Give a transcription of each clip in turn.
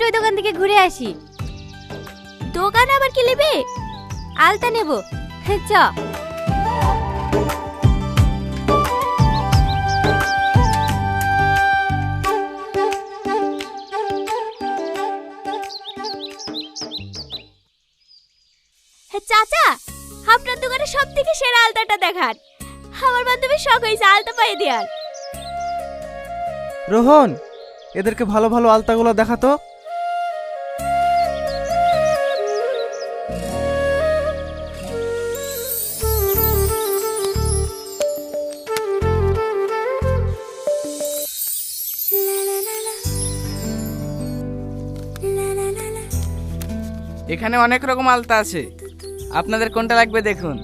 ওই দোকান থেকে ঘুরে আসি। দোকান আবার কি নেবে? আলতা নেব। চ। চাচা, আপনার দোকানে সব থেকে সেরা আলতাটা দেখান। আমার বান্ধবীর শখ হয়েছে আলতা পায়ে দেওয়ার। রোহন, এদেরকে ভালো ভালো আলতাগুলো দেখাতো। এখানে অনেক রকম আলতা আছে, আপনাদের কোনটা লাগবে দেখুন।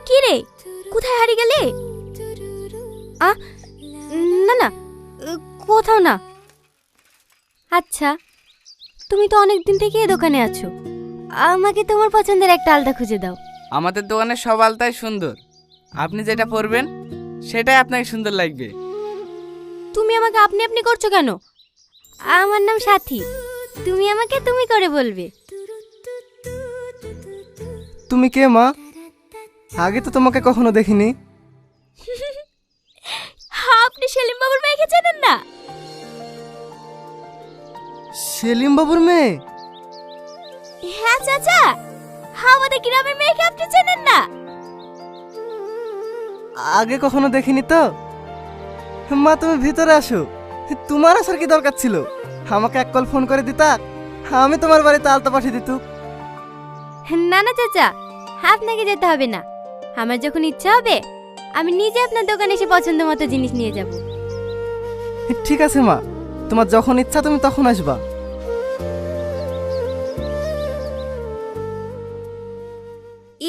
কি রে, কোথায় হারিয়ে গেলে? না না, কোথাও না। আচ্ছা, তুমি তো অনেক দিন থেকে এই দোকানে আছো, আমাকে তোমার পছন্দের একটা আলতা খুঁজে দাও। আমাদের দোকানের সব আলতাই সুন্দর, আপনি যেটা পরবেন সেটাই আপনাকে সুন্দর লাগবে। তুমি আমাকে আপনি আপনি করছো কেন? আমার নাম সাথী, তুমি আমাকে তুমি করে বলবে। তুমি কে মা? আগে তো তোমাকে কখনো দেখিনি। আপনি সেলিম বাবুর মেয়েকে চেনেন না? সেলিম বাবুর মেয়ে? হ্যাঁ চাচা, আমাদের গ্রামের মেয়েকে আপনি চেনেন না? আগে কখনো দেখিনি তো। মা তুমি ভিতরে আসো। তোমার আসার কি দরকার ছিল? আমাকে এক কল ফোন করে দিতা, আমি তোমার বাড়িতে আলতা পাঠিয়ে দিত। না না চাচা, আপনাকে যেতে হবে না। আমার যখন ইচ্ছা হবে আমি নিজে আপনার দোকানে এসে পছন্দ মতো জিনিস নিয়ে যাব। ঠিক আছে মা, তোমার যখন ইচ্ছা তুমি তখন আসবা।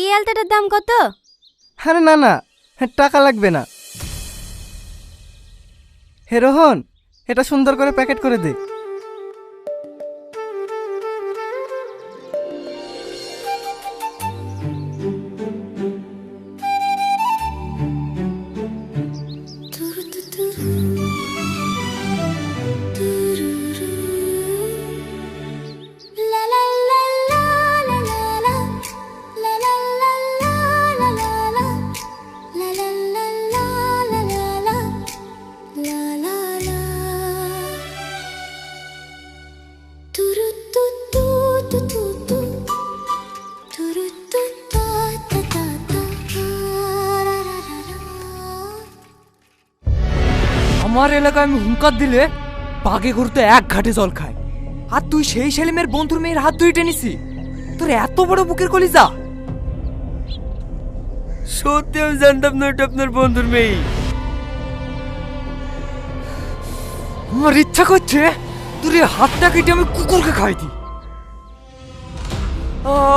এই আলতাটার দাম কত? আরে না না, টাকা লাগবে না। হে রোহন, এটা সুন্দর করে প্যাকেট করে দে। আমার এলাকায় আমি হুঙ্কার দিলে বাগে ঘুরতে এক ঘাটে জল খায়, আর তুই সেই সেলিমের বন্ধুর মেয়ের হাত ধরে টেনিসি। তোর এত বড় বুকের কলিজা! সত্যি আমি জানতাম না এটা আপনার বন্ধুর মেয়ে। আমার ইচ্ছা করছে তোর এই হাতটা কেটে আমি কুকুরকে খাই দিই।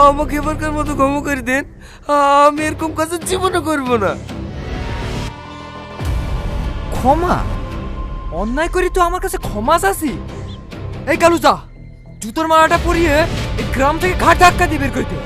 আমাকে এবারকার মতো ক্ষমা করে দেন, আমি এরকম কাজ জীবনে করবো না। ক্ষমা? অন্যায় করি তো আমার কাছে ক্ষমা চাসি? এই কালু যা, জুতোর মালাটা পরিয়ে এই গ্রাম থেকে ঘাট ধাক্কা দিয়ে বের করে দে।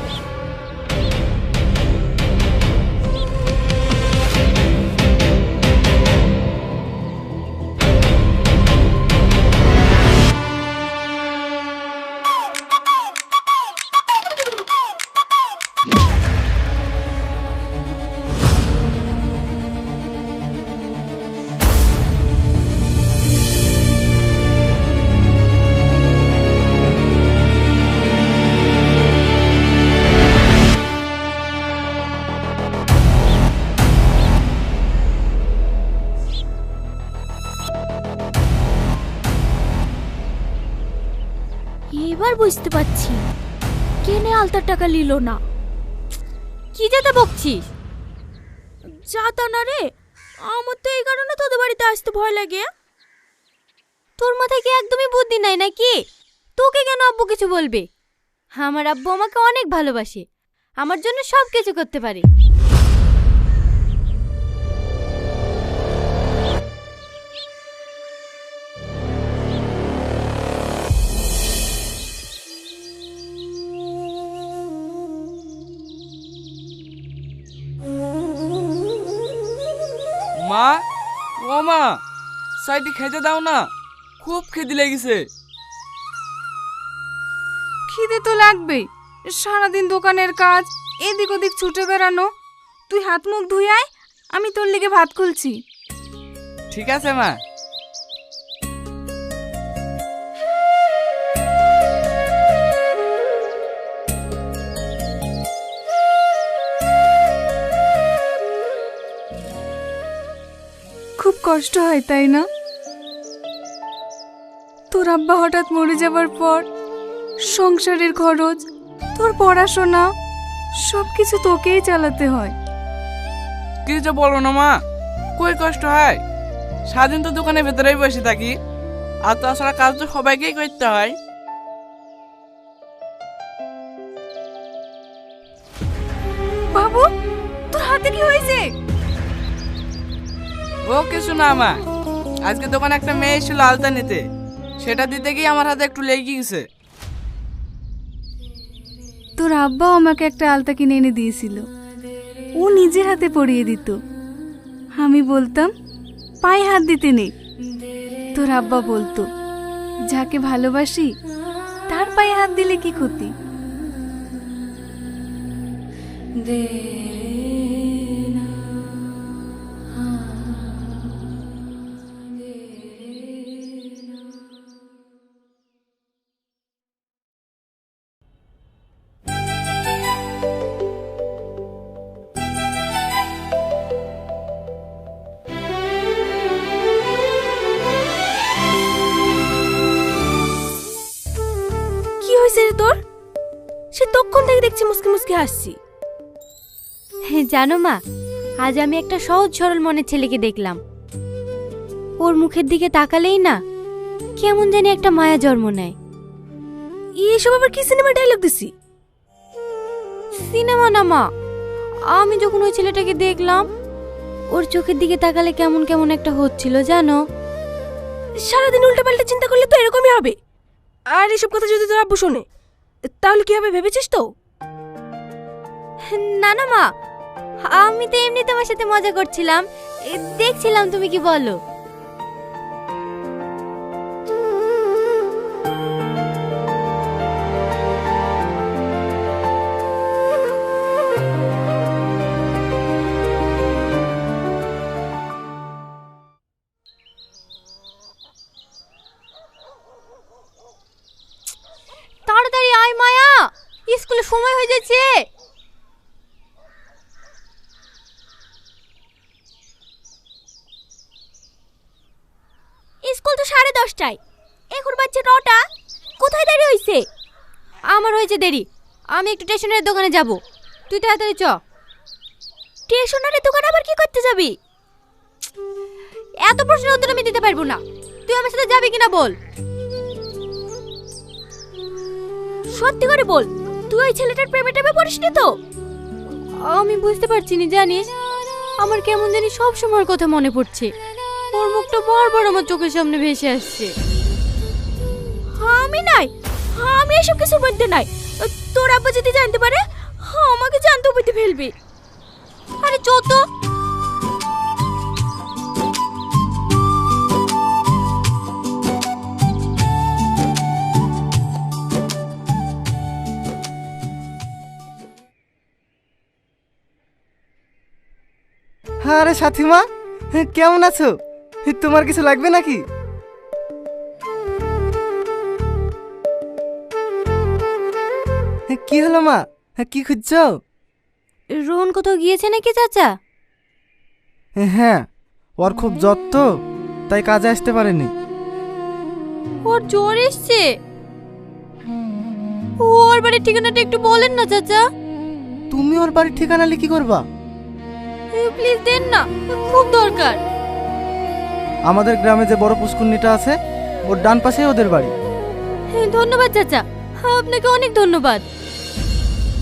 এবার বুঝতে পারছি কেনে আলতার টাকা নিল না। কি যেতে বকছিস? যাতা না রে, আমার তো এই কারণে তোদের বাড়িতে আসতে ভয় লাগে। তোর মাথায় কি একদমই বুদ্ধি নাই নাকি? তোকে কেন আব্বু কিছু বলবে? আমার আব্বু আমাকে অনেক ভালোবাসে, আমার জন্য সব কিছু করতে পারে। ও মা, সাইডে খেতে দাও না, খুব খিদে লেগেছে। খিদে তো লাগবেই, সারাদিন দোকানের কাজ, এদিক ওদিক ছুটে বেড়ানো। তুই হাত মুখ ধুই আয়, আমি তোর লেগে ভাত খুলছি। ঠিক আছে মা। খুব কষ্ট হয় তাই না? তোর আব্বা হঠাৎ মরে যাবার পর সংসারের খরচ, তোর পড়াশোনা সবকিছু তোকেই চালাতে হয়। কি যে বলো না মা, কই কষ্ট হয়? সারাদিন তো দোকানের ভেতরেই বসে থাকি, আর তাছাড়া কাজ তো সবাইকেই করতে হয়। বাবু, তোর হাতে কি হয়েছে? ও কিছু না মা, আজকে দোকানে একটা মেয়ে এসেছিল আলতা নিতে, সেটা দিতে গিয়ে আমার হাতে একটু লেগে গেছে। তোর আব্বাও আমাকে একটা আলতা কিনে এনে দিয়েছিল, ও নিজের হাতে পরিয়ে দিত। আমি বলতাম পায়ে হাত দিতে নেই। তোর আব্বা বলতো, যাকে ভালোবাসি তার পায়ে হাত দিলে কি ক্ষতি। কি হয়েছে রে তোর? সে তখন থেকে দেখছি মুসকি মুসকি হাসছি। হ্যাঁ জানো মা, আজ আমি একটা সহজ সরল মনের ছেলেকে দেখলাম। ওর মুখের দিকে তাকালেই না কেমন জানি একটা মায়া জন্ম নেয়। এসব আবার কি সিনেমা ডায়লগ দিছি? সিনেমা না মা, আমি যখন ওই ছেলেটাকে দেখলাম ওর চোখের দিকে তাকালে কেমন কেমন একটা হচ্ছিল জানো। সারাদিন উল্টাপাল্টা চিন্তা করলে তো এরকমই হবে। আর এসব কথা যদি তোর আব্বু শোনে তাহলে কি হবে ভেবেছিস তো? না না মা, আমি তো এমনি তোমার সাথে মজা করছিলাম, দেখছিলাম তুমি কি বলো। তাড়াতাড়ি আয় মায়া, স্কুলে সময় হয়ে যাচ্ছে। স্কুল তো 10:30টায়, এখন বাজছে 9টা। কোথায় দাঁড়িয়ে হইছে? আমার হয়েছে দেরি, আমি একটু স্টেশনের দোকানে যাব, তুই তাড়াতাড়ি চ। স্টেশনারি দোকান আবার কি করতে যাবি? এত প্রশ্নের উত্তর আমি দিতে পারবো না, তুই আমার সাথে যাবি কিনা বল। সত্যি করে বল, তুই ওই ছেলেটার প্রেমে টেমে পড়িসনি তো? আমি বুঝতে পারছি না জানিস, আমার কেমন জানি সব সময়ের কথা মনে পড়ছে। ওর মুখটা বারবার আমার চোখের সামনে ভেসে আসছে। আমি নাই, আমি এসব কিছু বলতে নাই। তোর আব্বা যদি জানতে পারে আমাকে জানতে বলতে ফেলবে। আরে চ তো। আরে সাথীমা, কেমন আছো? তোমার কিছু লাগবে নাকি? কি হলো মা, কি খুঁজছো? রোহন কোথাও গিয়েছে নাকি চাচা? হ্যাঁ, ওর খুব জ্বর তো, তাই কাজে আসতে পারেনি। ওর জ্বর এসছে? ওর বাড়ির ঠিকানাটা একটু বলেন না চাচা। তুমি ওর বাড়ির ঠিকানা লিখি করবা? প্লিজ দেন না, খুব দরকার। আমাদের গ্রামে যে বড় পুষ্কুন্নিটা আছে ওর ডান পাশে ওদের বাড়ি। ধন্যবাদ চাচা, আপনাকে অনেক ধন্যবাদ।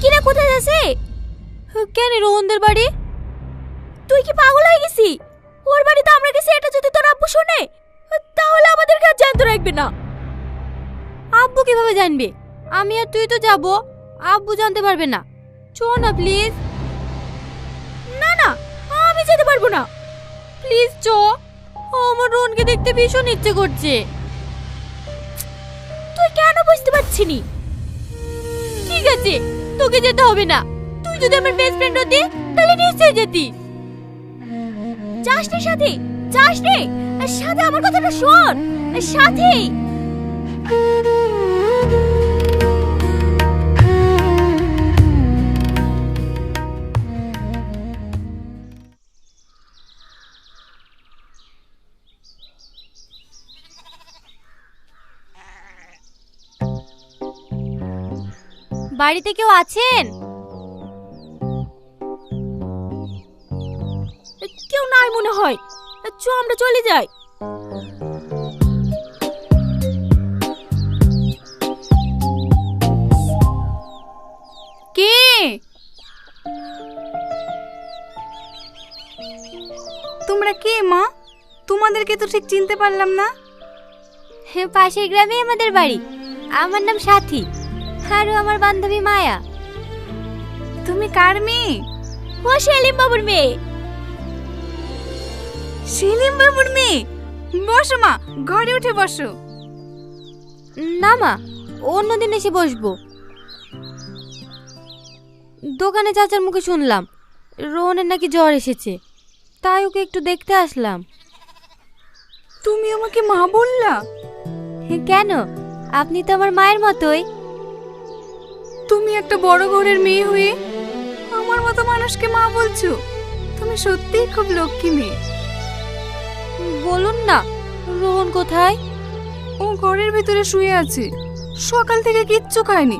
কিরা কোথায় আছে? কেন রোহনদের বাড়ি? তুই কি পাগল হয়ে গেছি? ওর বাড়িতে আমরা গেছি, এটা যদি তোর আব্বু শুনে তাহলে আমাদের কাজ জানতে রাখবে না। আব্বু কিভাবে জানবে? আমি আর তুই তো যাব, আব্বু জানতে পারবে না। চো না প্লিজ। না না, আমি যেতে পারবো না। প্লিজ চো। আমার রোহনকে দেখতে ভীষণ ইচ্ছে করছে। তুই কেন বুঝতে পারছিস নি? ঠিক আছে, তোকে যেতে হবে না। তুই যদি আমার বেস্ট ফ্রেন্ড হতি তাহলে নিশ্চয়ই যেতিস। যাস রে সাথে, যাস রে সাথে, আমার কথাটা শোন সাথে। বাড়িতে কেউ আছেন? কেউ নাই মনে হয়। চ আমরা চলে যাই। কে? তোমরা কে মা? তোমাদেরকে তো ঠিক চিনতে পারলাম না। পাশের গ্রামে আমাদের বাড়ি। আমার নাম সাথী, আর ও আমার বান্ধবী মায়া। তুমি কার মেয়ে? ও সেলিম বাবুর মেয়ে। সেলিম বাবুর মেয়ে? বসো মা, ঘরে উঠে বসো। না মা, অন্যদিন এসে বসবো। দোকানে চাচার মুখে শুনলাম রোহনের নাকি জ্বর এসেছে, তাই ওকে একটু দেখতে আসলাম। তুমি আমাকে মা বললা? কেন, আপনি তো আমার মায়ের মতোই। তুমি একটা বড় ঘরের মেয়ে হয়ে আমার মতো মানুষকে মা বলছো? তুমি সত্যিই খুব লক্ষ্মী মেয়ে। বলুন না, রোহন কোথায়? ও ঘরের ভিতরে শুয়ে আছে, সকাল থেকে কিচ্ছু খায়নি।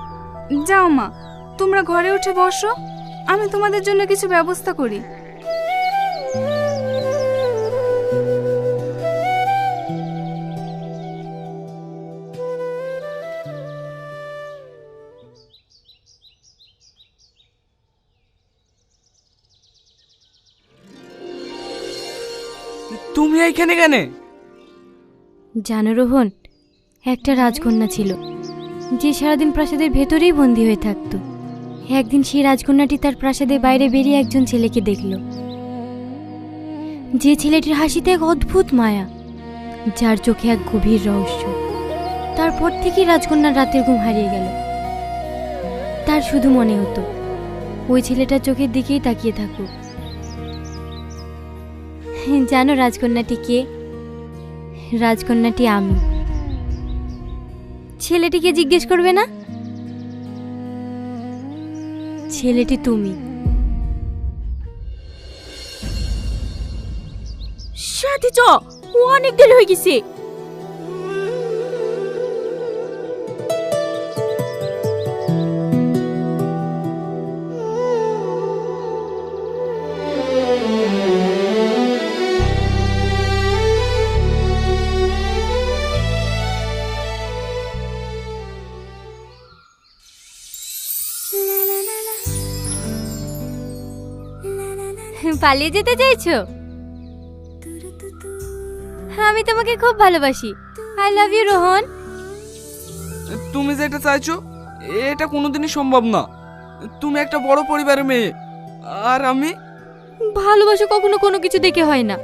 যাও মা, তোমরা ঘরে উঠে বসো, আমি তোমাদের জন্য কিছু ব্যবস্থা করি। তুমি এইখানে কেন? জানো রোহন, একটা রাজকন্যা ছিল যে সারাদিন প্রাসাদের ভেতরেই বন্দী হয়ে থাকতো। একদিন সেই রাজকন্যাটি তার প্রাসাদের বাইরে বেরিয়ে একজন ছেলেকে দেখল, যে ছেলেটির হাসিতে এক অদ্ভুত মায়া, যার চোখে এক গভীর রহস্য। তারপর থেকেই রাজকন্যার রাতের ঘুম হারিয়ে গেল। তার শুধু মনে হতো ওই ছেলেটার চোখের দিকেই তাকিয়ে থাকুক। জানো রাজকন্যাটি কে? রাজকন্যাটি আমি। ছেলেটিকে জিজ্ঞেস করবে না? ছেলেটি তুমি। সাথে চ, ও অনেক দেরি হয়ে গেছে। পালিয়ে যেতে চাইছো? আমি তোমাকে খুব ভালোবাসি। I love you Rohan. তুমি যেটা চাইছো এটা কোনোদিনই সম্ভব না। তুমি একটা বড় পরিবারের মেয়ে, আর আমি। ভালোবাসা কখনো কোনো কিছু দেখে হয় না।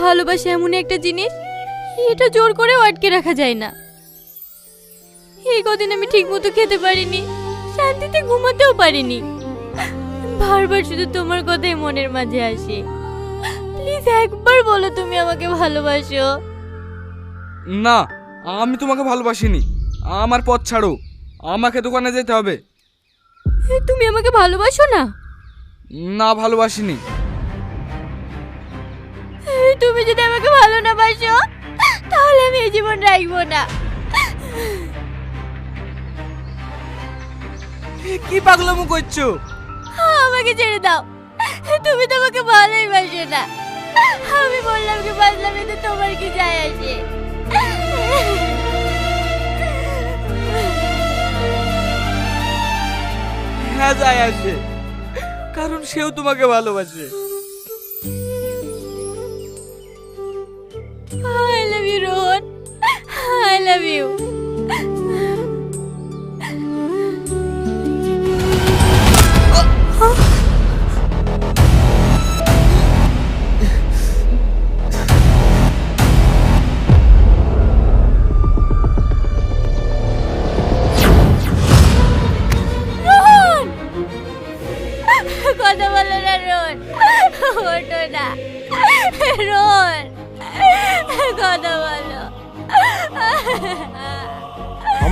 ভালোবাসা এমন একটা জিনিস, এটা জোর করেও আটকে রাখা যায় না। এই কদিন আমি ঠিক মতো খেতে পারিনি, শান্তিতে ঘুমাতেও পারিনি। বারবার শুধু তোমার কথাই মনের মাঝে আসে। প্লিজ একবার বলো তুমি আমাকে ভালোবাসো। না, আমি তোমাকে ভালোবাসিনি। আমার পথ ছাড়ো, আমাকে দোকানে যেতে হবে। তুমি আমাকে ভালোবাসো না? না, ভালোবাসিনি। তুমি যদি আমাকে ভালো না বাসো তাহলে আমি এই জীবন রাখবো না। কি পাগলামো করছো? আমাকে ছেড়ে দাও, তুমি তো আমাকে ভালোই বাসো না। আমি বললাম কি বাসলাম, এতে তোমার কি যায় আসে? হ্যাঁ, যায় আসে, কারণ সেও তোমাকে ভালোবাসে। I love you, Rohan. I love you.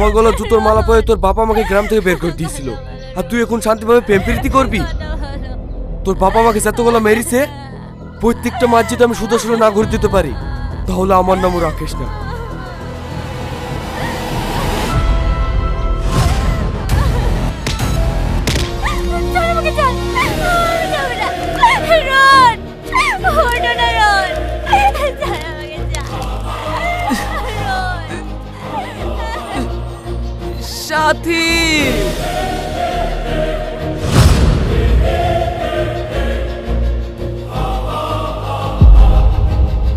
আমার গলা জুতোর মালা পরে তোর বাবা আমাকে গ্রাম থেকে বের করে দিয়েছিল, আর তুই এখন শান্তিভাবে প্রেম প্রীতি করবি? তোর বাবা আমাকে যতগুলো মেরেছে, প্রত্যেকটা মাছ যদি আমি সুদর্শন না ঘুরে দিতে পারি, তাহলে আমার নামও রাকেশ না। সাথী